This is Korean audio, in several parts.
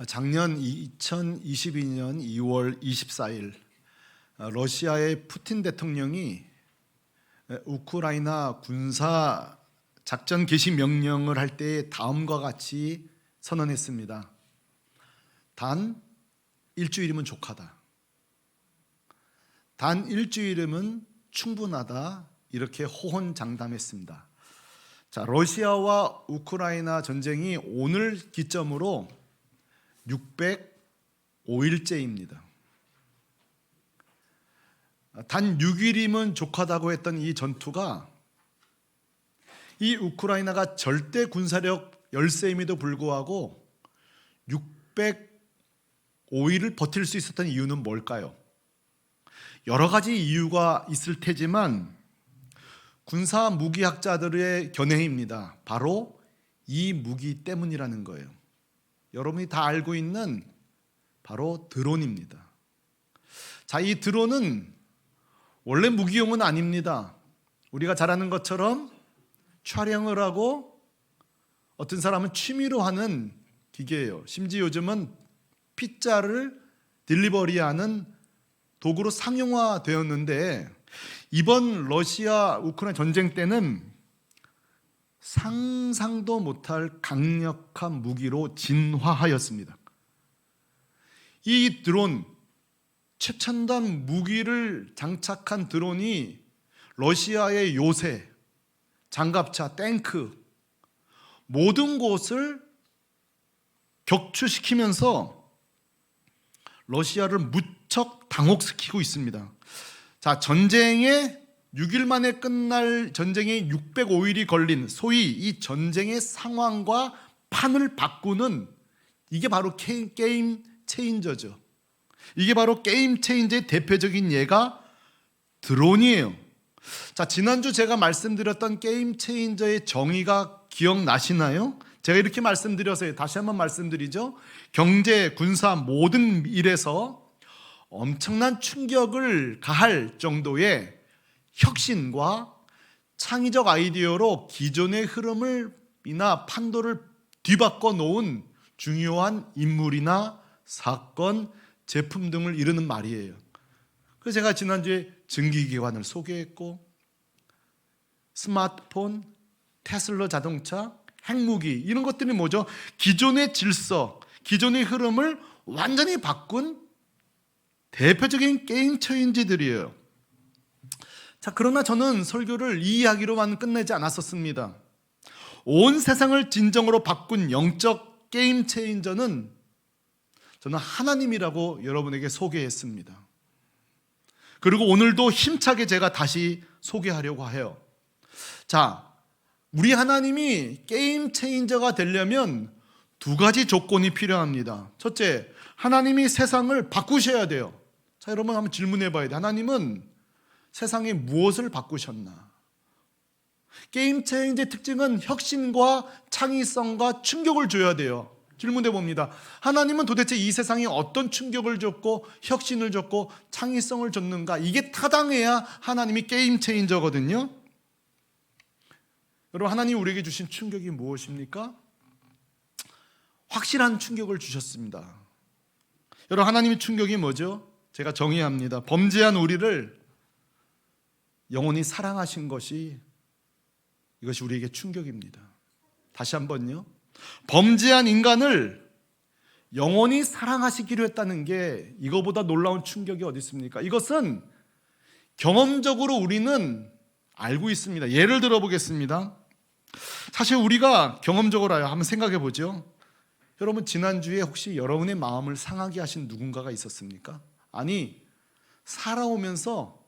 작년 2022년 2월 24일 러시아의 푸틴 대통령이 우크라이나 군사 작전 개시 명령을 할 때 다음과 같이 선언했습니다. 단 일주일이면 족하다. 단 일주일이면 충분하다. 이렇게 호언장담했습니다. 자, 러시아와 우크라이나 전쟁이 오늘 기점으로 605일째입니다. 단 6일이면 족하다고 했던 이 전투가 이 우크라이나가 절대 군사력 열세임에도 불구하고 605일을 버틸 수 있었던 이유는 뭘까요? 여러 가지 이유가 있을 테지만 군사 무기학자들의 견해입니다. 바로 이 무기 때문이라는 거예요. 여러분이 다 알고 있는 바로 드론입니다. 자, 이 드론은 원래 무기용은 아닙니다. 우리가 잘 아는 것처럼 촬영을 하고 어떤 사람은 취미로 하는 기계예요. 심지어 요즘은 피자를 딜리버리하는 도구로 상용화되었는데 이번 러시아 우크라이나 전쟁 때는 상상도 못할 강력한 무기로 진화하였습니다. 이 드론, 최첨단 무기를 장착한 드론이 러시아의 요새, 장갑차, 탱크 모든 곳을 격추시키면서 러시아를 무척 당혹시키고 있습니다. 자, 전쟁에 6일 만에 끝날 전쟁에 605일이 걸린 소위 이 전쟁의 상황과 판을 바꾸는 이게 바로 게임 체인저죠. 이게 바로 게임 체인저의 대표적인 예가 드론이에요. 자, 지난주 제가 말씀드렸던 게임 체인저의 정의가 기억나시나요? 제가 이렇게 말씀드려서 다시 한번 말씀드리죠. 경제, 군사 모든 일에서 엄청난 충격을 가할 정도의 혁신과 창의적 아이디어로 기존의 흐름이나 판도를 뒤바꿔 놓은 중요한 인물이나 사건, 제품 등을 이루는 말이에요. 그래서 제가 지난주에 증기기관을 소개했고 스마트폰, 테슬라 자동차, 핵무기 이런 것들이 뭐죠? 기존의 질서, 기존의 흐름을 완전히 바꾼 대표적인 게임 체인지들이에요. 자, 그러나 저는 설교를 이 이야기로만 끝내지 않았었습니다. 온 세상을 진정으로 바꾼 영적 게임 체인저는 저는 하나님이라고 여러분에게 소개했습니다. 그리고 오늘도 힘차게 제가 다시 소개하려고 해요. 자, 우리 하나님이 게임 체인저가 되려면 두 가지 조건이 필요합니다. 첫째, 하나님이 세상을 바꾸셔야 돼요. 자, 여러분 한번 질문해 봐야 돼요. 하나님은 세상에 무엇을 바꾸셨나? 게임 체인저의 특징은 혁신과 창의성과 충격을 줘야 돼요. 질문해 봅니다. 하나님은 도대체 이 세상에 어떤 충격을 줬고 혁신을 줬고 창의성을 줬는가? 이게 타당해야 하나님이 게임 체인저거든요. 여러분, 하나님이 우리에게 주신 충격이 무엇입니까? 확실한 충격을 주셨습니다. 여러분, 하나님의 충격이 뭐죠? 제가 정의합니다. 범죄한 우리를 영원히 사랑하신 것이 이것이 우리에게 충격입니다. 다시 한번요. 범죄한 인간을 영원히 사랑하시기로 했다는 게 이거보다 놀라운 충격이 어디 있습니까? 이것은 경험적으로 우리는 알고 있습니다. 예를 들어 보겠습니다. 사실 우리가 경험적으로 한번 생각해 보죠. 여러분, 지난주에 혹시 여러분의 마음을 상하게 하신 누군가가 있었습니까? 아니, 살아오면서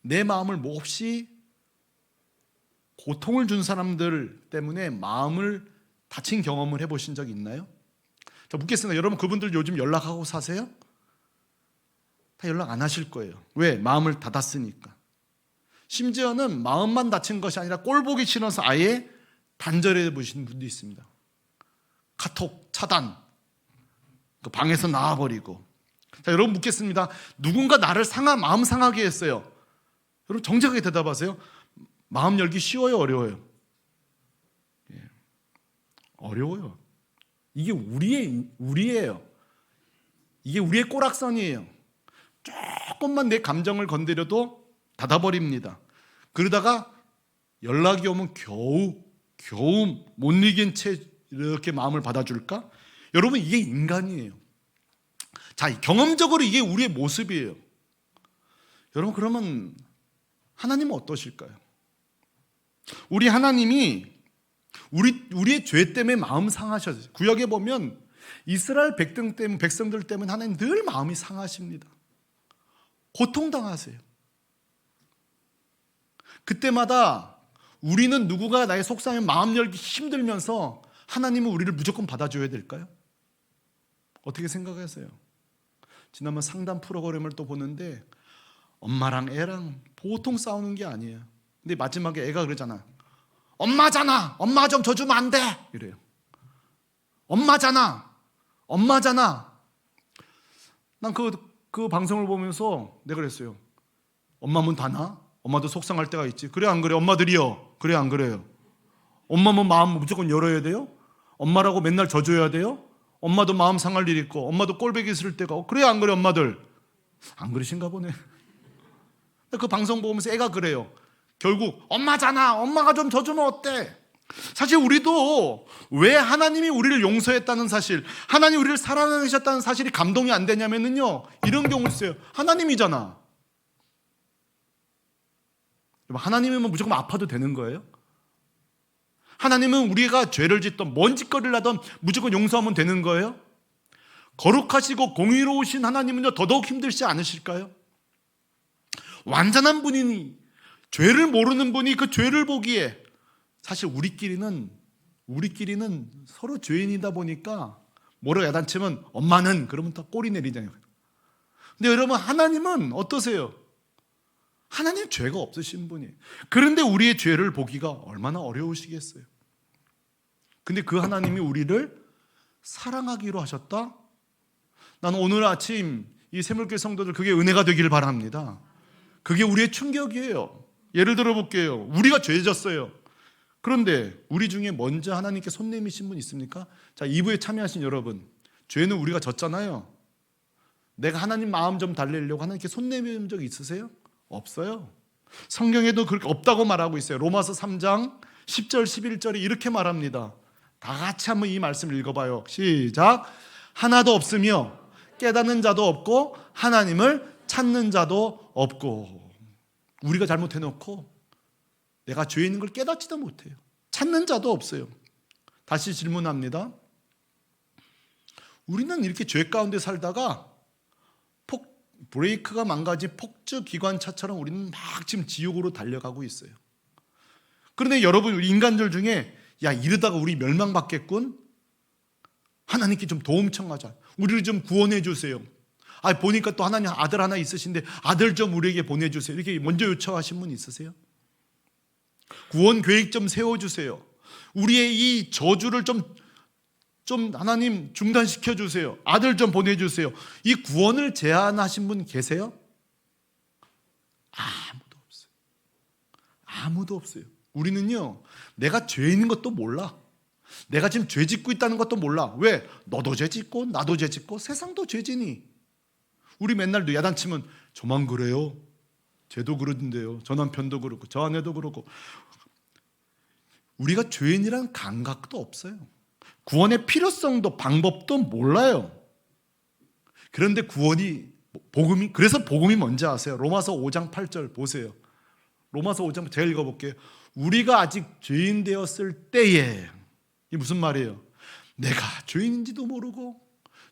내 마음을 몹시 고통을 준 사람들 때문에 마음을 다친 경험을 해보신 적 있나요? 자, 묻겠습니다. 여러분, 그분들 요즘 연락하고 사세요? 다 연락 안 하실 거예요. 왜? 마음을 닫았으니까. 심지어는 마음만 다친 것이 아니라 꼴 보기 싫어서 아예 단절해 보신 분도 있습니다. 카톡 차단, 그 방에서 나와버리고. 자, 여러분 묻겠습니다. 누군가 나를 마음 상하게 했어요. 여러분 정직하게 대답하세요. 마음 열기 쉬워요, 어려워요? 어려워요. 이게 우리예요. 이게 우리의 꼬락선이에요. 조금만 내 감정을 건드려도 닫아버립니다. 그러다가 연락이 오면 겨우 못 이긴 채 이렇게 마음을 받아줄까? 여러분, 이게 인간이에요. 자, 경험적으로 이게 우리의 모습이에요. 여러분, 그러면 하나님은 어떠실까요? 우리 하나님이 우리의 죄 때문에 마음 상하셨어요. 구약에 보면 이스라엘 백성들 때문에 하나님 늘 마음이 상하십니다. 고통당하세요. 그때마다 우리는 누구가 나의 속상해 마음 열기 힘들면서 하나님은 우리를 무조건 받아줘야 될까요? 어떻게 생각하세요? 지난번 상담 프로그램을 또 보는데 엄마랑 애랑 보통 싸우는 게 아니에요. 근데 마지막에 애가 그러잖아. 엄마잖아. 엄마 좀 져주면 안 돼. 이래요. 엄마잖아. 난 그 방송을 보면서 내가 그랬어요. 엄마 문 닫나? 엄마도 속상할 때가 있지. 그래 안 그래? 엄마들이요. 그래 안 그래요? 엄마 문 마음 무조건 열어야 돼요? 엄마라고 맨날 져줘야 돼요? 엄마도 마음 상할 일 있고 엄마도 꼴보기 있을 때가 그래 안 그래 엄마들? 안 그러신가 보네. 그 방송 보면서 애가 그래요. 결국 엄마잖아. 엄마가 좀 져주면 어때? 사실 우리도 왜 하나님이 우리를 용서했다는 사실, 하나님이 우리를 사랑하셨다는 사실이 감동이 안 되냐면요, 이런 경우 있어요. 하나님이잖아. 하나님이면 무조건 아파도 되는 거예요? 하나님은 우리가 죄를 짓던 뭔 짓거리를 하던 무조건 용서하면 되는 거예요? 거룩하시고 공의로우신 하나님은요 더더욱 힘들지 않으실까요? 완전한 분이니 죄를 모르는 분이 그 죄를 보기에 사실 우리끼리는 서로 죄인이다 보니까 뭐라고 야단치면 엄마는 그러면 다 꼬리 내리잖아요. 근데 여러분, 하나님은 어떠세요? 하나님 죄가 없으신 분이에요. 그런데 우리의 죄를 보기가 얼마나 어려우시겠어요. 근데 그 하나님이 우리를 사랑하기로 하셨다? 나는 오늘 아침 이 새물교회 성도들 그게 은혜가 되기를 바랍니다. 그게 우리의 충격이에요. 예를 들어 볼게요. 우리가 죄졌어요. 그런데 우리 중에 먼저 하나님께 손 내미신 분 있습니까? 자, 2부에 참여하신 여러분, 죄는 우리가 졌잖아요. 내가 하나님 마음 좀 달래려고 하나님께 손 내민 적 있으세요? 없어요. 성경에도 그렇게 없다고 말하고 있어요. 로마서 3장 10절 11절에 이렇게 말합니다. 다 같이 한번 이 말씀을 읽어봐요. 시작. 하나도 없으며 깨닫는 자도 없고 하나님을 찾는 자도 없고. 우리가 잘못해놓고 내가 죄 있는 걸 깨닫지도 못해요. 찾는 자도 없어요. 다시 질문합니다. 우리는 이렇게 죄 가운데 살다가 브레이크가 망가진 폭주 기관차처럼 우리는 막 지금 지옥으로 달려가고 있어요. 그런데 여러분, 우리 인간들 중에 야, 이러다가 우리 멸망받겠군? 하나님께 좀 도움 청하자. 우리를 좀 구원해 주세요. 보니까 또 하나님 아들 하나 있으신데 아들 좀 우리에게 보내주세요. 이렇게 먼저 요청하신 분 있으세요? 구원 계획 좀 세워주세요. 우리의 이 저주를 좀 하나님 중단시켜 주세요. 아들 좀 보내주세요. 이 구원을 제안하신 분 계세요? 아무도 없어요. 우리는요, 내가 죄 있는 것도 몰라. 내가 지금 죄 짓고 있다는 것도 몰라. 왜? 너도 죄 짓고 나도 죄 짓고 세상도 죄 지니. 우리 맨날 야단치면 저만 그래요. 쟤도 그러던데요. 저 남편도 그렇고 저 아내도 그렇고. 우리가 죄인이란 감각도 없어요. 구원의 필요성도 방법도 몰라요. 그런데 그래서 복음이 뭔지 아세요? 로마서 5장 8절 보세요. 로마서 5장 제가 읽어볼게요. 우리가 아직 죄인 되었을 때에, 이게 무슨 말이에요? 내가 죄인인지도 모르고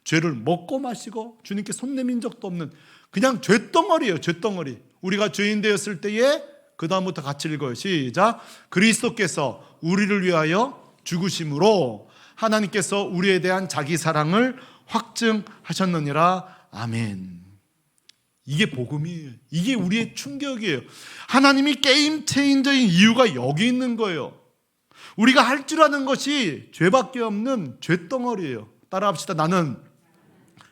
죄를 먹고 마시고 주님께 손 내민 적도 없는 그냥 죄덩어리예요. 죄덩어리. 우리가 죄인 되었을 때에, 그 다음부터 같이 읽어요. 시작. 그리스도께서 우리를 위하여 죽으심으로 하나님께서 우리에 대한 자기 사랑을 확증하셨느니라. 아멘. 이게 복음이에요. 이게 우리의 충격이에요. 하나님이 게임 체인저인 이유가 여기 있는 거예요. 우리가 할 줄 아는 것이 죄밖에 없는 죄덩어리예요. 따라합시다. 나는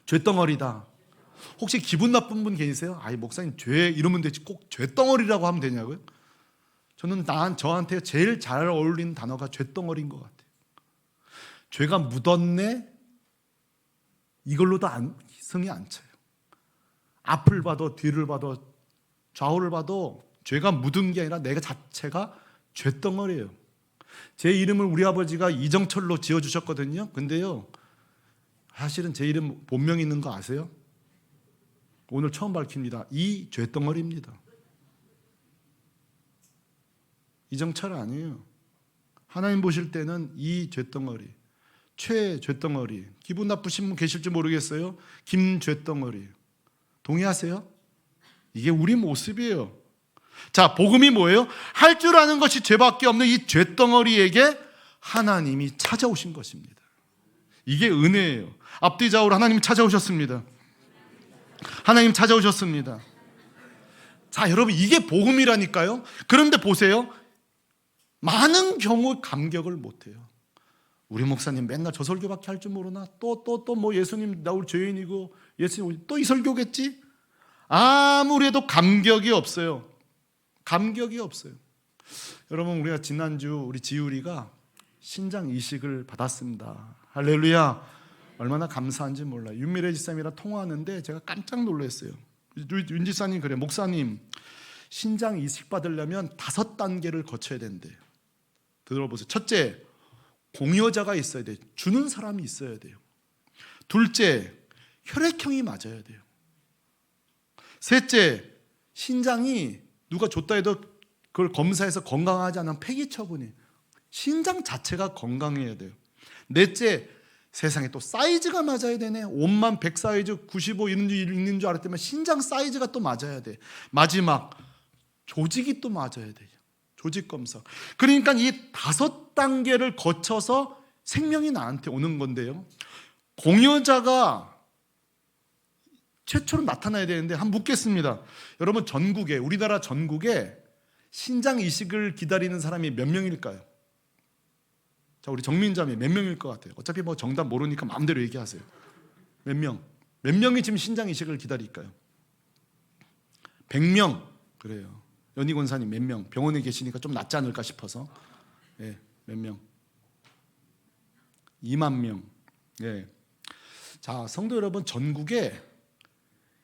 죄덩어리다. 혹시 기분 나쁜 분 계세요? 목사님 죄 이러면 되지 꼭 죄덩어리라고 하면 되냐고요? 저는 저한테 제일 잘 어울리는 단어가 죄덩어리인 것 같아요. 죄가 묻었네? 이걸로도 성이 안 차요. 앞을 봐도 뒤를 봐도 좌우를 봐도 죄가 묻은 게 아니라 내가 자체가 죄덩어리예요. 제 이름을 우리 아버지가 이정철로 지어주셨거든요. 근데요, 사실은 제 이름 본명이 있는 거 아세요? 오늘 처음 밝힙니다. 이 죄덩어리입니다. 이정철 아니에요. 하나님 보실 때는 이 죄덩어리, 죄덩어리. 기분 나쁘신 분 계실지 모르겠어요. 김죄덩어리. 동의하세요? 이게 우리 모습이에요. 자, 복음이 뭐예요? 할 줄 아는 것이 죄밖에 없는 이 죄덩어리에게 하나님이 찾아오신 것입니다. 이게 은혜예요. 앞뒤 좌우로 하나님이 찾아오셨습니다. 하나님 찾아오셨습니다. 자, 여러분, 이게 복음이라니까요. 그런데 보세요. 많은 경우 감격을 못해요. 우리 목사님 맨날 저 설교밖에 할 줄 모르나? 또 뭐 예수님 나 우리 죄인이고 예수님 또 이 설교겠지? 아무리 해도 감격이 없어요. 감격이 없어요. 여러분, 우리가 지난주 우리 지율이가 신장 이식을 받았습니다. 할렐루야. 얼마나 감사한지 몰라요. 윤미래 지사님이랑 통화하는데 제가 깜짝 놀랐어요. 윤 지사님 그래, 목사님 신장 이식 받으려면 5단계를 거쳐야 된대요. 들어보세요. 첫째, 공여자가 있어야 돼요. 주는 사람이 있어야 돼요. 둘째, 혈액형이 맞아야 돼요. 셋째, 신장이 누가 줬다 해도 그걸 검사해서 건강하지 않은 폐기 처분이, 신장 자체가 건강해야 돼요. 넷째, 세상에 또 사이즈가 맞아야 되네. 옷만 100 사이즈 95 있는 줄 알았더니 신장 사이즈가 또 맞아야 돼. 마지막, 조직이 또 맞아야 돼요. 조직 검사. 그러니까 이 5단계를 거쳐서 생명이 나한테 오는 건데요, 공여자가 최초로 나타나야 되는데 한번 묻겠습니다. 여러분, 전국에, 우리나라 전국에 신장 이식을 기다리는 사람이 몇 명일까요? 자, 우리 정민자매 몇 명일 것 같아요? 어차피 뭐 정답 모르니까 마음대로 얘기하세요. 몇 명? 몇 명이 지금 신장 이식을 기다릴까요? 100명. 그래요. 연희 권사님 몇 명? 병원에 계시니까 좀 낫지 않을까 싶어서. 예, 몇 명? 2만 명. 예. 자, 성도 여러분, 전국에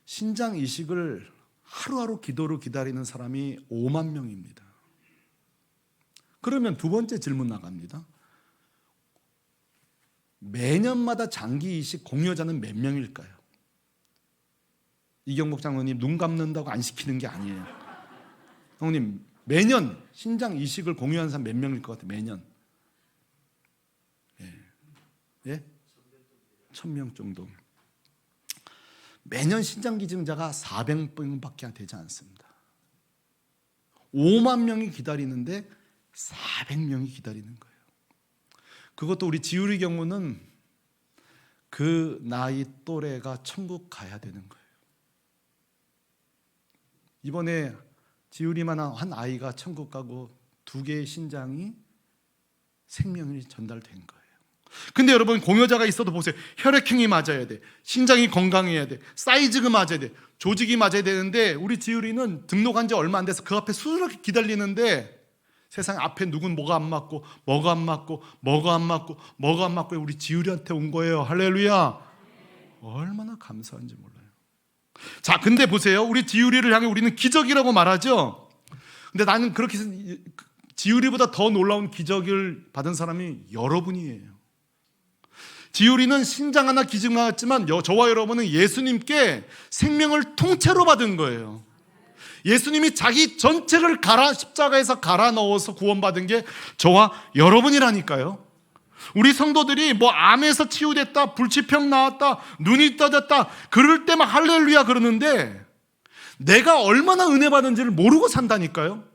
신장 이식을 하루하루 기도로 기다리는 사람이 5만 명입니다. 그러면 두 번째 질문 나갑니다. 매년마다 장기 이식 공여자는 몇 명일까요? 이경복 장로님, 눈 감는다고 안 시키는 게 아니에요. 형님, 매년 신장 이식을 공유하는 사람 몇 명일 것 같아요? 매년. 예? 1000명 정도. 매년 신장 기증자가 400명밖에 되지 않습니다. 5만 명이 기다리는데 400명이 기다리는 거예요. 그것도 우리 지율이 경우는 그 나이 또래가 천국 가야 되는 거예요. 이번에 지율이만 한 아이가 천국 가고 2개의 신장이 생명이 전달된 거예요. 근데 여러분, 공여자가 있어도 보세요. 혈액형이 맞아야 돼. 신장이 건강해야 돼. 사이즈가 맞아야 돼. 조직이 맞아야 되는데 우리 지율이는 등록한 지 얼마 안 돼서 그 앞에 수두룩히 기다리는데 세상 앞에 누군 뭐가 안 맞고 뭐가 안 맞고 뭐가 안 맞고 뭐가 안 맞고 우리 지율이한테 온 거예요. 할렐루야. 얼마나 감사한지 몰라요. 자, 근데 보세요. 우리 지율이를 향해 우리는 기적이라고 말하죠. 근데 나는 그렇게 지율이보다 더 놀라운 기적을 받은 사람이 여러분이에요. 지율이는 신장 하나 기증받았지만 저와 여러분은 예수님께 생명을 통째로 받은 거예요. 예수님이 자기 전체를 십자가에서 갈아 넣어서 구원받은 게 저와 여러분이라니까요. 우리 성도들이 뭐 암에서 치유됐다, 불치병 나왔다, 눈이 떠졌다, 그럴 때만 할렐루야 그러는데 내가 얼마나 은혜 받은지를 모르고 산다니까요.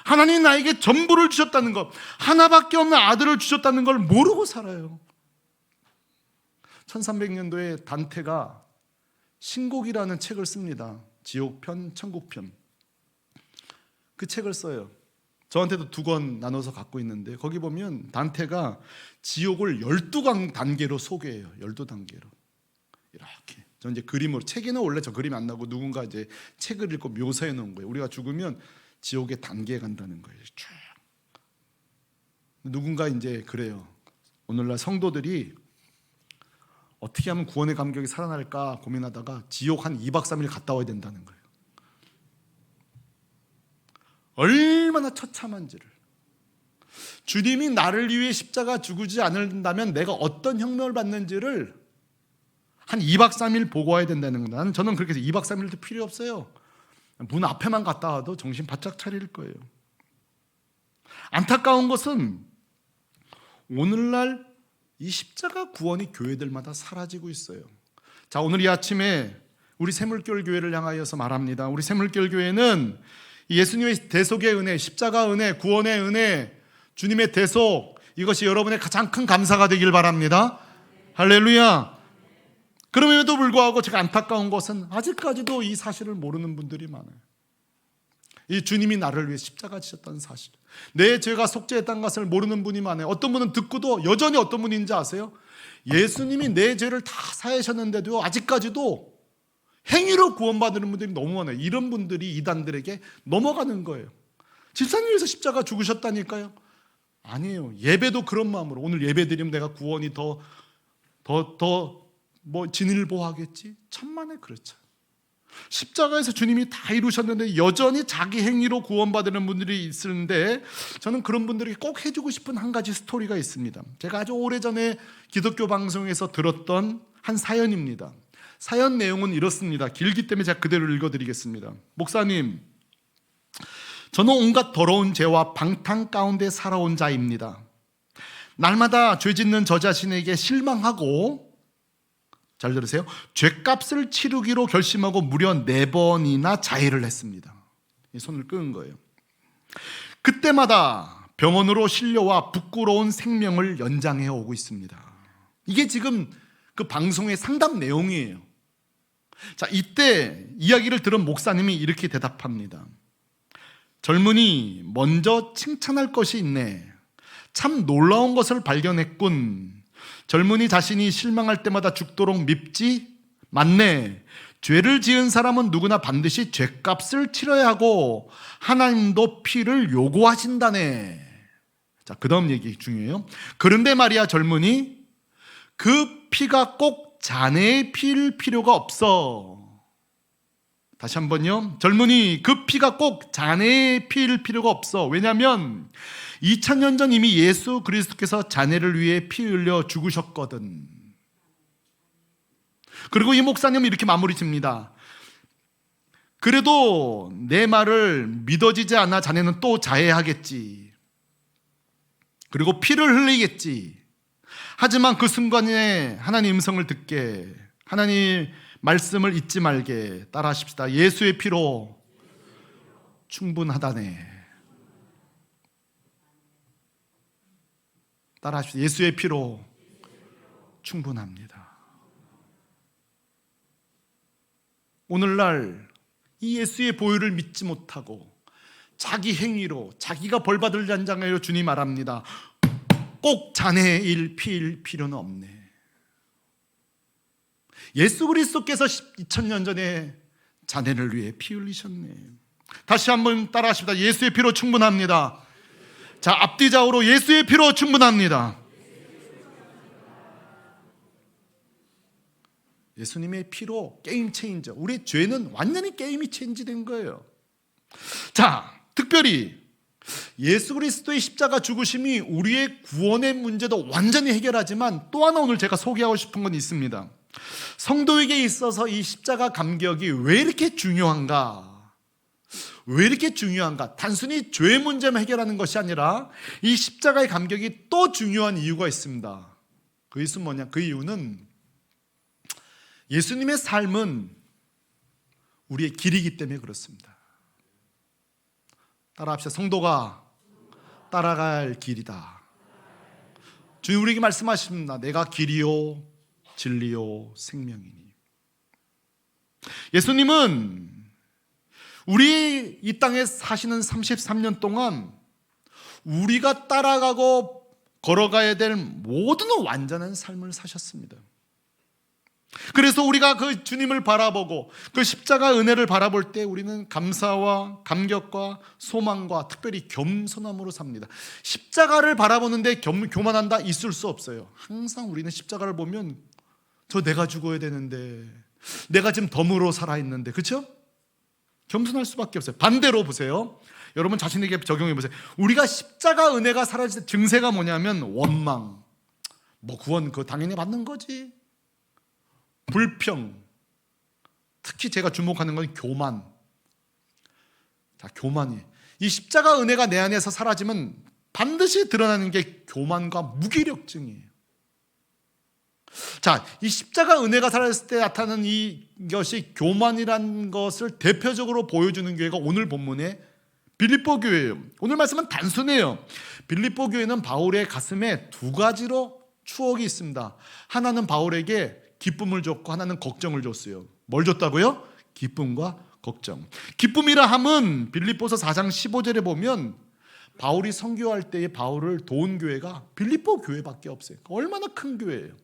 하나님이 나에게 전부를 주셨다는 것, 하나밖에 없는 아들을 주셨다는 걸 모르고 살아요. 1300년도에 단테가 신곡이라는 책을 씁니다. 지옥편, 천국편. 그 책을 써요. 저한테도 2권 나눠서 갖고 있는데 거기 보면 단테가 지옥을 12단계로 소개해요. 12단계로. 이렇게. 저 이제 그림으로, 책에는 원래 저 그림이 안 나고 누군가 이제 책을 읽고 묘사해 놓은 거예요. 우리가 죽으면 지옥의 단계에 간다는 거예요. 쭉. 누군가 이제 그래요. 오늘날 성도들이 어떻게 하면 구원의 감격이 살아날까 고민하다가 지옥 한 2박 3일 갔다 와야 된다는 거예요. 얼마나 처참한지를. 주님이 나를 위해 십자가 죽지 않는다면 내가 어떤 혁명을 받는지를 한 2박 3일 보고 와야 된다는 거예요. 저는 그렇게 해서 2박 3일도 필요 없어요. 문 앞에만 갔다 와도 정신 바짝 차릴 거예요. 안타까운 것은 오늘날 이 십자가 구원이 교회들마다 사라지고 있어요. 자, 오늘 이 아침에 우리 샘물교회 교회를 향하여서 말합니다. 우리 샘물교회 교회는 예수님의 대속의 은혜, 십자가 은혜, 구원의 은혜, 주님의 대속, 이것이 여러분의 가장 큰 감사가 되길 바랍니다. 할렐루야. 그럼에도 불구하고 제가 안타까운 것은 아직까지도 이 사실을 모르는 분들이 많아요. 이 주님이 나를 위해 십자가 지셨다는 사실, 내 죄가 속죄했다는 것을 모르는 분이 많아요. 어떤 분은 듣고도 여전히 어떤 분인지 아세요? 예수님이 내 죄를 다 사하셨는데도 아직까지도 행위로 구원받는 분들이 너무 많아요. 이런 분들이 이단들에게 넘어가는 거예요. 집사님 위해서 십자가 죽으셨다니까요. 아니에요. 예배도 그런 마음으로, 오늘 예배 드리면 내가 구원이 더 진일보하겠지? 천만에 그렇죠. 십자가에서 주님이 다 이루셨는데 여전히 자기 행위로 구원받는 분들이 있는데, 저는 그런 분들에게 꼭 해주고 싶은 한 가지 스토리가 있습니다. 제가 아주 오래전에 기독교 방송에서 들었던 한 사연입니다. 사연 내용은 이렇습니다. 길기 때문에 제가 그대로 읽어드리겠습니다. 목사님, 저는 온갖 더러운 죄와 방탕 가운데 살아온 자입니다. 날마다 죄 짓는 저 자신에게 실망하고, 잘 들으세요, 죄값을 치르기로 결심하고 무려 4번이나 자해를 했습니다. 손을 끄은 거예요. 그때마다 병원으로 실려와 부끄러운 생명을 연장해 오고 있습니다. 이게 지금 그 방송의 상담 내용이에요. 자, 이때 이야기를 들은 목사님이 이렇게 대답합니다. 젊은이, 먼저 칭찬할 것이 있네. 참 놀라운 것을 발견했군. 젊은이 자신이 실망할 때마다 죽도록 밉지? 맞네. 죄를 지은 사람은 누구나 반드시 죄값을 치러야 하고 하나님도 피를 요구하신다네. 자, 그 다음 얘기 중요해요. 그런데 말이야 젊은이, 그 피가 꼭 자네의 피일 필요가 없어. 다시 한번요. 젊은이, 그 피가 꼭 자네의 피일 필요가 없어. 왜냐하면 2000년 전 이미 예수 그리스도께서 자네를 위해 피 흘려 죽으셨거든. 그리고 이 목사님은 이렇게 마무리 짓니다. 그래도 내 말을 믿어지지 않아 자네는 또 자해하겠지. 그리고 피를 흘리겠지. 하지만 그 순간에 하나님 음성을 듣게, 하나님 말씀을 잊지 말게 따라하십시다. 예수의 피로 충분하다네. 따라하십시다. 예수의 피로 충분합니다. 오늘날 이 예수의 보혈을 믿지 못하고 자기 행위로 자기가 벌받을 잔장하여 주님 말합니다. 꼭 자네의 피일 필요는 없네. 예수 그리스도께서 2000년 전에 자네를 위해 피 흘리셨네. 다시 한번 따라하십시다. 예수의 피로 충분합니다. 자, 앞뒤 좌우로 예수의 피로 충분합니다. 예수님의 피로 게임 체인저. 우리의 죄는 완전히 게임이 체인지된 거예요. 자, 특별히 예수 그리스도의 십자가 죽으심이 우리의 구원의 문제도 완전히 해결하지만 또 하나 오늘 제가 소개하고 싶은 건 있습니다. 성도에게 있어서 이 십자가 감격이 왜 이렇게 중요한가? 왜 이렇게 중요한가? 단순히 죄 문제만 해결하는 것이 아니라 이 십자가의 감격이 또 중요한 이유가 있습니다. 그 이유는 뭐냐? 그 이유는 예수님의 삶은 우리의 길이기 때문에 그렇습니다. 따라합시다. 성도가 따라갈 길이다. 주님 우리에게 말씀하십니다. 내가 길이요 진리요 생명이니. 예수님은 우리 이 땅에 사시는 33년 동안 우리가 따라가고 걸어가야 될 모든 완전한 삶을 사셨습니다. 그래서 우리가 그 주님을 바라보고 그 십자가 은혜를 바라볼 때 우리는 감사와 감격과 소망과 특별히 겸손함으로 삽니다. 십자가를 바라보는데 교만한다 있을 수 없어요. 항상 우리는 십자가를 보면 내가 죽어야 되는데, 내가 지금 덤으로 살아있는데, 그렇죠? 겸손할 수밖에 없어요. 반대로 보세요. 여러분 자신에게 적용해 보세요. 우리가 십자가 은혜가 사라질 때 증세가 뭐냐면 원망, 구원 그거 당연히 받는 거지, 불평, 특히 제가 주목하는 건 교만. 자, 교만이, 이 십자가 은혜가 내 안에서 사라지면 반드시 드러나는 게 교만과 무기력증이에요. 자, 이 십자가 은혜가 사라졌을 때 나타나는 이것이 교만이라는 것을 대표적으로 보여주는 교회가 오늘 본문의 빌립보 교회예요. 오늘 말씀은 단순해요. 빌립보 교회는 바울의 가슴에 두 가지로 추억이 있습니다. 하나는 바울에게 기쁨을 줬고 하나는 걱정을 줬어요. 뭘 줬다고요? 기쁨과 걱정. 기쁨이라 함은 빌립보서 4장 15절에 보면 바울이 선교할 때에 바울을 도운 교회가 빌립보 교회밖에 없어요. 얼마나 큰 교회예요.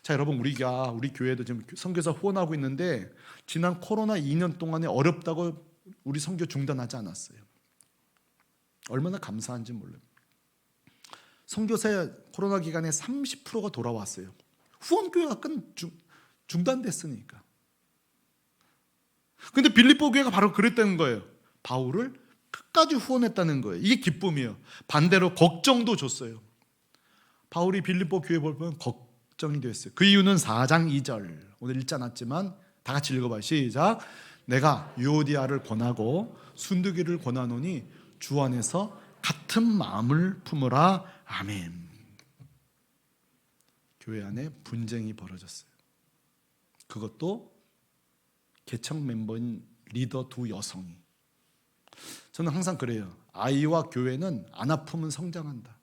자, 여러분, 우리 교회도 지금 선교사 후원하고 있는데 지난 코로나 2년 동안에 어렵다고 우리 선교 중단하지 않았어요. 얼마나 감사한지 몰라요. 선교사 코로나 기간에 30%가 돌아왔어요. 후원교회가 중단됐으니까. 근데 빌립보 교회가 바로 그랬다는 거예요. 바울을 끝까지 후원했다는 거예요. 이게 기쁨이에요. 반대로 걱정도 줬어요. 바울이 빌립보 교회 보면 걱정이 됐어요. 그 이유는 4장 2절, 오늘 읽지 않았지만 다 같이 읽어봐요. 시작. 내가 유오디아를 권하고 순두기를 권하노니 주 안에서 같은 마음을 품으라. 아멘. 교회 안에 분쟁이 벌어졌어요. 그것도 개척 멤버인 리더 두 여성이. 저는 항상 그래요. 아이와 교회는 안 아프면 성장한다.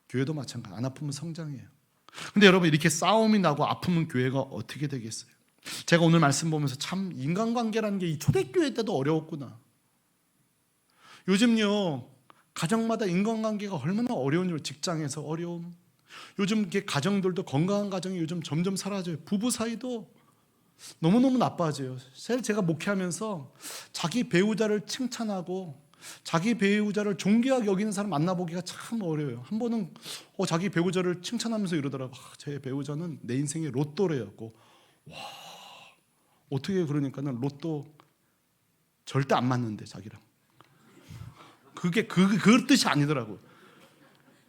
교회도 마찬가지. 안 아프면 성장해요. 근데 여러분, 이렇게 싸움이 나고 아프면 교회가 어떻게 되겠어요? 제가 오늘 말씀 보면서 참 인간관계라는 게 이 초대교회 때도 어려웠구나. 요즘요, 가정마다 인간관계가 얼마나 어려운 줄, 직장에서 어려움. 요즘 이렇게 가정들도, 건강한 가정이 요즘 점점 사라져요. 부부 사이도 너무너무 나빠져요. 제가 목회하면서 자기 배우자를 칭찬하고 자기 배우자를 존귀하게 여기는 사람 만나보기가 참 어려워요. 한 번은 자기 배우자를 칭찬하면서 이러더라고. 제 배우자는 내 인생의 로또래였고, 와, 어떻게 그러니까는 로또 절대 안 맞는데 자기랑. 그게 그 뜻이 아니더라고요.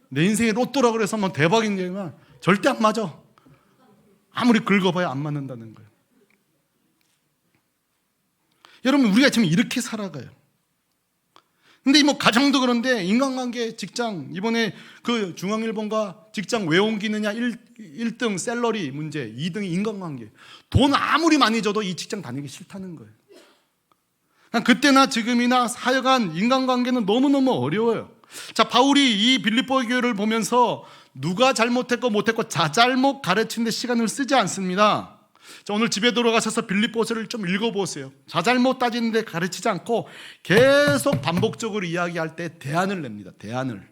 내 인생의 로또라고 그래서 뭐 대박인데만 절대 안 맞아. 아무리 긁어봐야 안 맞는다는 거예요. 여러분, 우리가 지금 이렇게 살아가요. 근데 가정도 그런데 인간관계, 직장, 이번에 그 중앙일본과 직장 왜 옮기느냐 1등 샐러리 문제, 2등이 인간관계. 돈 아무리 많이 줘도 이 직장 다니기 싫다는 거예요. 그때나 지금이나 하여간 인간관계는 너무너무 어려워요. 자, 바울이 이 빌립보 교회를 보면서 누가 잘못했고 못했고 자잘못 가르치는데 시간을 쓰지 않습니다. 자, 오늘 집에 돌아가셔서 빌립보서를 좀 읽어보세요. 자잘못 따지는데 가르치지 않고 계속 반복적으로 이야기할 때 대안을 냅니다. 대안을.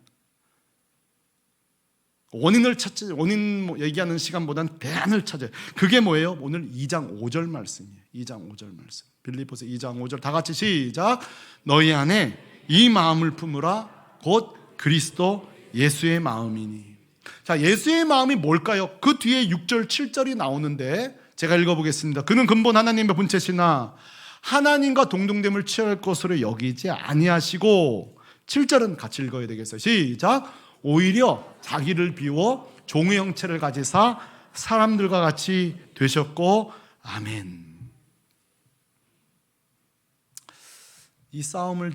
원인 얘기하는 시간보다는 대안을 찾아요. 그게 뭐예요? 오늘 2장 5절 말씀이에요. 2장 5절 말씀. 빌립보서 2장 5절 다 같이 시작. 너희 안에 이 마음을 품으라. 곧 그리스도 예수의 마음이니. 자, 예수의 마음이 뭘까요? 그 뒤에 6절 7절이 나오는데 제가 읽어보겠습니다. 그는 근본 하나님의 본체시나 하나님과 동등됨을 취할 것으로 여기지 아니하시고, 7절은 같이 읽어야 되겠어요. 시작. 오히려 자기를 비워 종의 형체를 가지사 사람들과 같이 되셨고. 아멘. 이 싸움을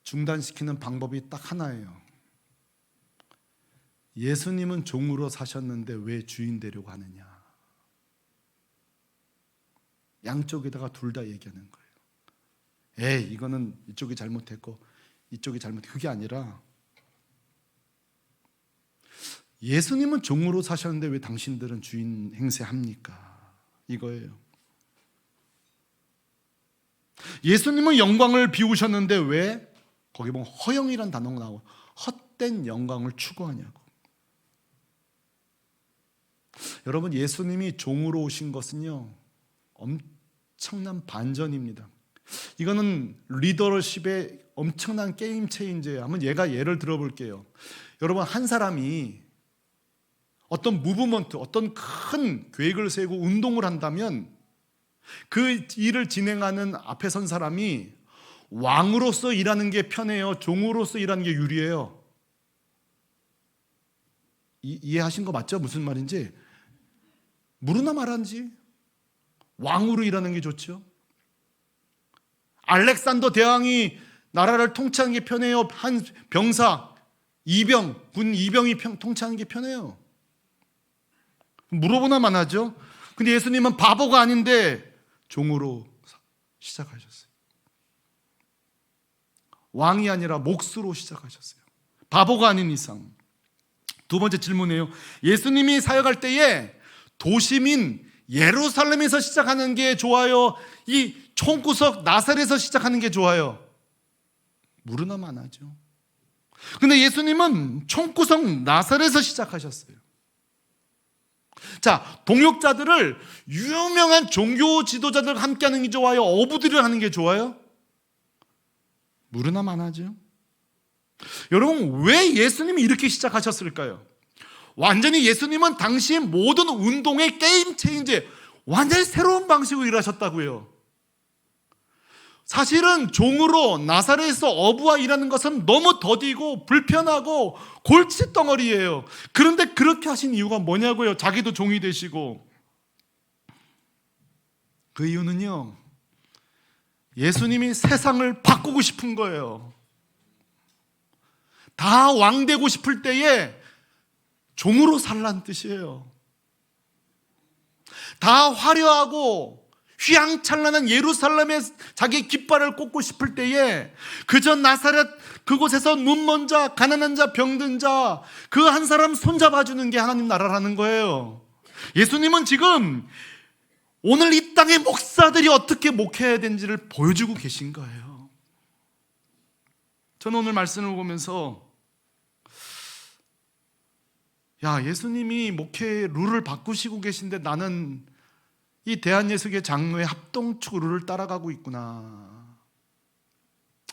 중단시키는 방법이 딱 하나예요. 예수님은 종으로 사셨는데 왜 주인 되려고 하느냐. 양쪽에다가 둘 다 얘기하는 거예요. 이거는 이쪽이 잘못했고 이쪽이 잘못했고, 그게 아니라 예수님은 종으로 사셨는데 왜 당신들은 주인 행세합니까? 이거예요. 예수님은 영광을 비우셨는데 왜 거기 보면 허영이란 단어가 나오고 헛된 영광을 추구하냐고. 여러분, 예수님이 종으로 오신 것은요, 엄청난 반전입니다. 이거는 리더십의 엄청난 게임 체인저예요. 한번 예를 들어볼게요. 여러분, 한 사람이 어떤 무브먼트, 어떤 큰 계획을 세우고 운동을 한다면 그 일을 진행하는 앞에 선 사람이 왕으로서 일하는 게 편해요? 종으로서 일하는 게 유리해요? 이해하신 거 맞죠? 무슨 말인지? 무르나 말한지 왕으로 일하는 게 좋죠. 알렉산더 대왕이 나라를 통치하는 게 편해요? 한 병사, 군 이병이 통치하는 게 편해요? 물어보나만 하죠. 근데 예수님은 바보가 아닌데 종으로 시작하셨어요. 왕이 아니라 몫으로 시작하셨어요. 바보가 아닌 이상. 두 번째 질문이에요. 예수님이 사역할 때에 도심인 예루살렘에서 시작하는 게 좋아요? 이 총구석 나사렛에서 시작하는 게 좋아요? 물으나만 하죠. 근데 예수님은 총구석 나사렛에서 시작하셨어요. 자, 동역자들을 유명한 종교 지도자들과 함께 하는 게 좋아요? 어부들을 하는 게 좋아요? 물으나만 하죠. 여러분, 왜 예수님이 이렇게 시작하셨을까요? 완전히 예수님은 당시 모든 운동의 게임 체인저, 완전히 새로운 방식으로 일하셨다고요. 사실은 종으로 나사렛에서 어부와 일하는 것은 너무 더디고 불편하고 골칫덩어리예요. 그런데 그렇게 하신 이유가 뭐냐고요? 자기도 종이 되시고. 그 이유는요, 예수님이 세상을 바꾸고 싶은 거예요. 다 왕되고 싶을 때에 종으로 살라는 뜻이에요. 다 화려하고 휘황찬란한 예루살렘에 자기 깃발을 꽂고 싶을 때에 그저 나사렛 그곳에서 눈먼 자, 가난한 자, 병든 자 그 한 사람 손잡아주는 게 하나님 나라라는 거예요. 예수님은 지금 오늘 이 땅의 목사들이 어떻게 목회해야 되는지를 보여주고 계신 거예요. 저는 오늘 말씀을 보면서 예수님이 목회의 룰을 바꾸시고 계신데 나는 이 대한예수교 장로의 합동축 룰을 따라가고 있구나.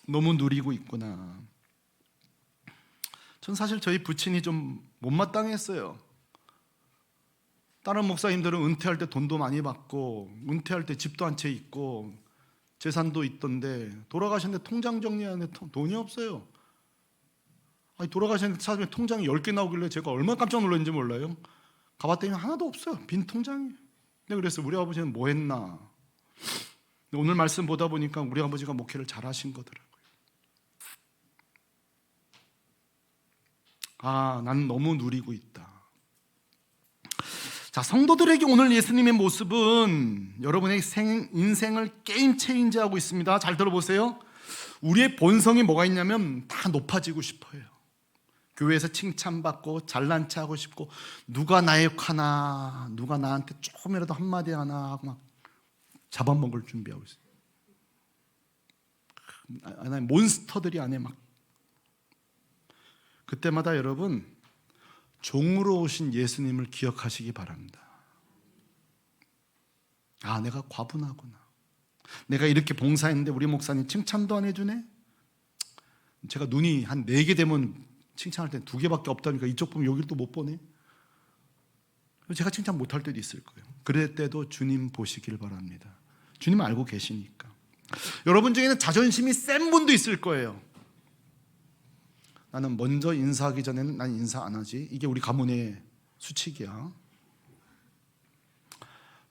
너무 누리고 있구나. 전 사실 저희 부친이 좀 못마땅했어요. 다른 목사님들은 은퇴할 때 돈도 많이 받고 은퇴할 때 집도 한 채 있고 재산도 있던데 돌아가셨는데 통장 정리하는데 돈이 없어요. 돌아가셨는데 찾으면 통장이 10개 나오길래 제가 얼마나 깜짝 놀랐는지 몰라요. 가봤더니 하나도 없어요. 빈 통장이. 근데 그래서 우리 아버지는 뭐 했나. 오늘 말씀 보다 보니까 우리 아버지가 목회를 잘 하신 거더라고요. 난 너무 누리고 있다. 자, 성도들에게 오늘 예수님의 모습은 여러분의 인생을 게임 체인지하고 있습니다. 잘 들어보세요. 우리의 본성이 뭐가 있냐면 다 높아지고 싶어요. 교회에서 칭찬받고 잘난 체 하고 싶고 누가 나의 욕하나, 누가 나한테 조금이라도 한마디 하나 하고 막 잡아먹을 준비하고 있어요. 몬스터들이 안에 막. 그때마다 여러분 종으로 오신 예수님을 기억하시기 바랍니다. 내가 과분하구나. 내가 이렇게 봉사했는데 우리 목사님 칭찬도 안 해주네. 제가 눈이 한 4개 되면 칭찬할 때 2개밖에 없다니까 이쪽 보면 여기를 또 못 보네. 제가 칭찬 못할 때도 있을 거예요. 그럴 때도 주님 보시길 바랍니다. 주님 알고 계시니까. 여러분 중에는 자존심이 센 분도 있을 거예요. 나는 먼저 인사하기 전에는 난 인사 안 하지. 이게 우리 가문의 수칙이야.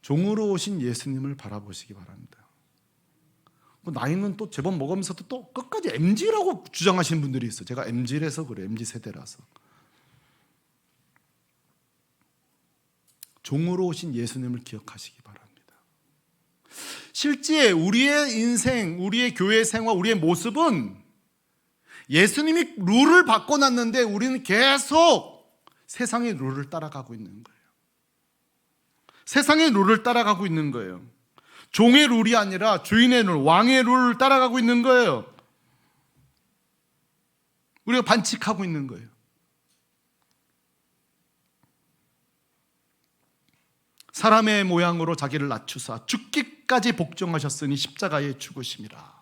종으로 오신 예수님을 바라보시기 바랍니다. 나이는 또 제법 먹으면서도 또 끝까지 MZ라고 주장하시는 분들이 있어요. 제가 MZ라서 그래요. MZ세대라서. 종으로 오신 예수님을 기억하시기 바랍니다. 실제 우리의 인생, 우리의 교회 생활, 우리의 모습은 예수님이 룰을 바꿔놨는데 우리는 계속 세상의 룰을 따라가고 있는 거예요. 세상의 룰을 따라가고 있는 거예요. 종의 룰이 아니라 주인의 룰, 왕의 룰을 따라가고 있는 거예요. 우리가 반칙하고 있는 거예요. 사람의 모양으로 자기를 낮추사 죽기까지 복종하셨으니 십자가에 죽으심이라.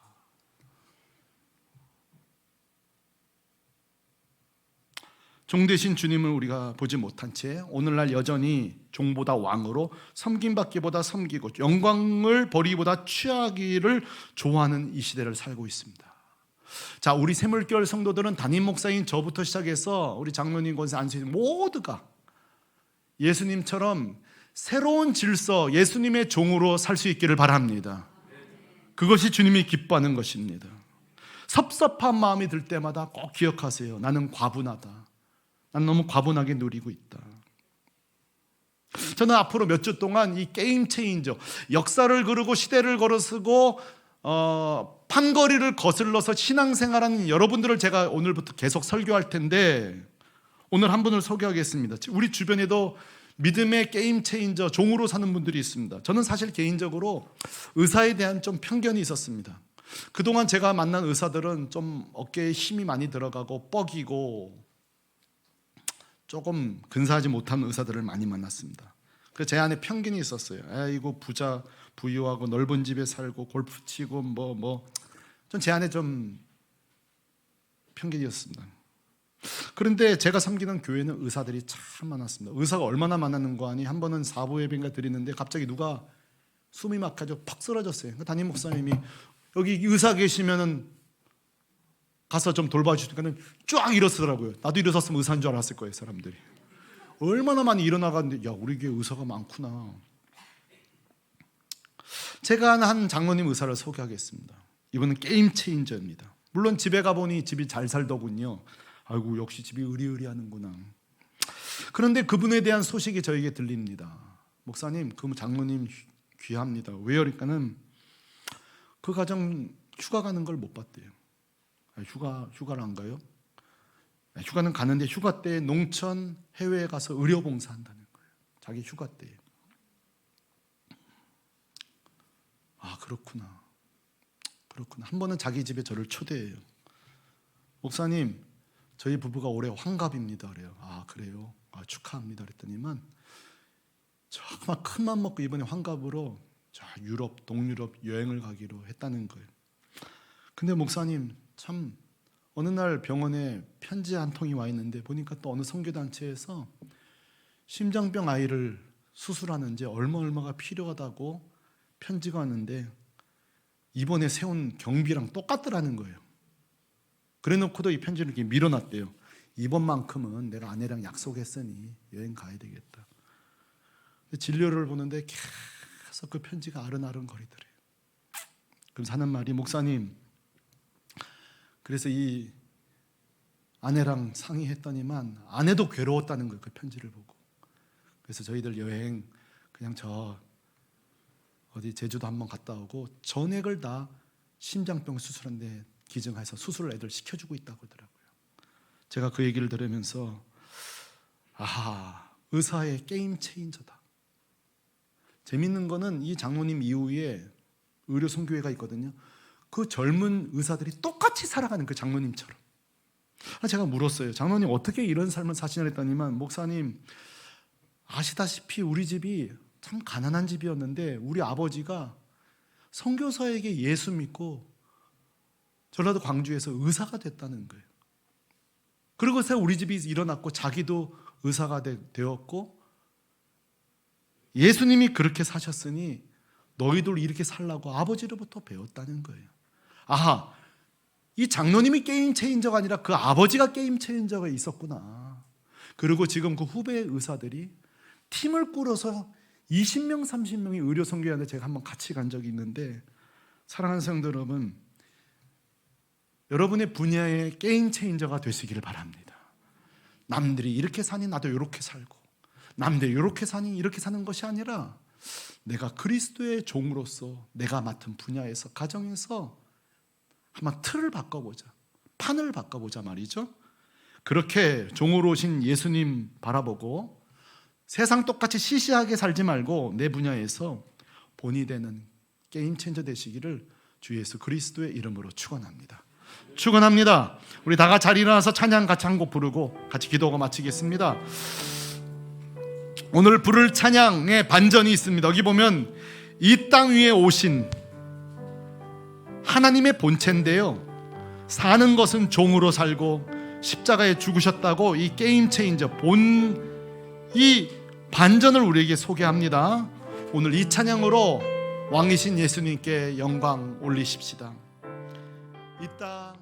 종 되신 주님을 우리가 보지 못한 채 오늘날 여전히 종보다 왕으로 섬김받기보다 섬기고 영광을 버리기보다 취하기를 좋아하는 이 시대를 살고 있습니다. 자, 우리 새물교회 성도들은 담임 목사인 저부터 시작해서 우리 장로님, 권사, 안수님 모두가 예수님처럼 새로운 질서, 예수님의 종으로 살 수 있기를 바랍니다. 그것이 주님이 기뻐하는 것입니다. 섭섭한 마음이 들 때마다 꼭 기억하세요. 나는 과분하다. 난 너무 과분하게 누리고 있다. 저는 앞으로 몇 주 동안 이 게임 체인저, 역사를 그르고 시대를 걸어서고 판거리를 거슬러서 신앙생활하는 여러분들을 제가 오늘부터 계속 설교할 텐데, 오늘 한 분을 소개하겠습니다. 우리 주변에도 믿음의 게임 체인저, 종으로 사는 분들이 있습니다. 저는 사실 개인적으로 의사에 대한 좀 편견이 있었습니다. 그동안 제가 만난 의사들은 좀 어깨에 힘이 많이 들어가고 뻐기고 조금 근사하지 못한 의사들을 많이 만났습니다. 그래서 제 안에 편견이 있었어요. 아이고 부자 부유하고 넓은 집에 살고 골프 치고 좀 제 안에 좀 편견이었습니다. 그런데 제가 섬기는 교회는 의사들이 참 많았습니다. 의사가 얼마나 많았는가 하니 한 번은 사부 예배인가 드리는데 갑자기 누가 숨이 막혀서 팍 쓰러졌어요. 담임 목사님이 여기 의사 계시면은 가서 좀 돌봐주시니까는 쫙 일어서더라고요. 나도 일어섰으면 의사인 줄 알았을 거예요, 사람들이. 얼마나 많이 일어나갔는데, 야, 우리 교회 의사가 많구나. 제가 한 장로님 의사를 소개하겠습니다. 이분은 게임 체인저입니다. 물론 집에 가보니 집이 잘 살더군요. 아이고, 역시 집이 의리의리하는구나. 그런데 그분에 대한 소식이 저에게 들립니다. 목사님, 그 장로님 귀합니다. 왜요? 그러니까는 그 가정 휴가 가는 걸 못 봤대요. 휴가를 안 가요? 휴가는 가는데 휴가 때 농촌 해외에 가서 의료 봉사한다는 거예요. 자기 휴가 때에. 아, 그렇구나. 한 번은 자기 집에 저를 초대해요. 목사님, 저희 부부가 올해 환갑입니다. 그래요. 아, 그래요? 아, 축하합니다. 그랬더니만 정말 큰 맘 먹고 이번에 환갑으로 유럽, 동유럽 여행을 가기로 했다는 거예요. 근데 목사님, 참 어느 날 병원에 편지 한 통이 와 있는데 보니까 또 어느 선교단체에서 심장병 아이를 수술하는지 얼마가 필요하다고 편지가 왔는데 이번에 세운 경비랑 똑같더라는 거예요. 그래놓고도 이 편지를 이렇게 밀어놨대요. 이번만큼은 내가 아내랑 약속했으니 여행 가야 되겠다. 진료를 보는데 계속 그 편지가 아른아른 거리더래요. 그럼 하는 말이, 목사님, 그래서 이 아내랑 상의했더니만 아내도 괴로웠다는 거예요. 그 편지를 보고. 그래서 저희들 여행 그냥 어디 제주도 한번 갔다 오고 전액을 다 심장병 수술한데 기증해서 수술을 애들 시켜주고 있다고 하더라고요. 제가 그 얘기를 들으면서 의사의 게임 체인저다. 재밌는 거는 이 장로님 이후에 의료 선교회가 있거든요. 그 젊은 의사들이 똑같이 살아가는 그 장로님처럼. 제가 물었어요. 장로님 어떻게 이런 삶을 사시냐 했더니만, 목사님 아시다시피 우리 집이 참 가난한 집이었는데 우리 아버지가 선교사에게 예수 믿고 전라도 광주에서 의사가 됐다는 거예요. 그러고서 우리 집이 일어났고 자기도 의사가 되었고 예수님이 그렇게 사셨으니 너희들 이렇게 살라고 아버지로부터 배웠다는 거예요. 이 장로님이 게임 체인저가 아니라 그 아버지가 게임 체인저가 있었구나. 그리고 지금 그 후배 의사들이 팀을 꾸려서 20명, 30명이 의료 선교하는데 제가 한번 같이 간 적이 있는데, 사랑하는 성도 여러분, 여러분의 분야의 게임 체인저가 되시기를 바랍니다. 남들이 이렇게 사니 나도 이렇게 살고, 남들이 이렇게 사니 이렇게 사는 것이 아니라 내가 그리스도의 종으로서 내가 맡은 분야에서, 가정에서 한번 틀을 바꿔보자, 판을 바꿔보자 말이죠. 그렇게 종으로 오신 예수님 바라보고 세상 똑같이 시시하게 살지 말고 내 분야에서 본이 되는 게임 체인저 되시기를 주 예수 그리스도의 이름으로 축원합니다. 축원합니다. 우리 다 같이 자리 일어나서 찬양 같이 한 곡 부르고 같이 기도가 마치겠습니다. 오늘 부를 찬양의 반전이 있습니다. 여기 보면 이 땅 위에 오신 하나님의 본체인데요, 사는 것은 종으로 살고 십자가에 죽으셨다고 이 게임 체인저 이 반전을 우리에게 소개합니다. 오늘 이 찬양으로 왕이신 예수님께 영광 올리십시다. 이 땅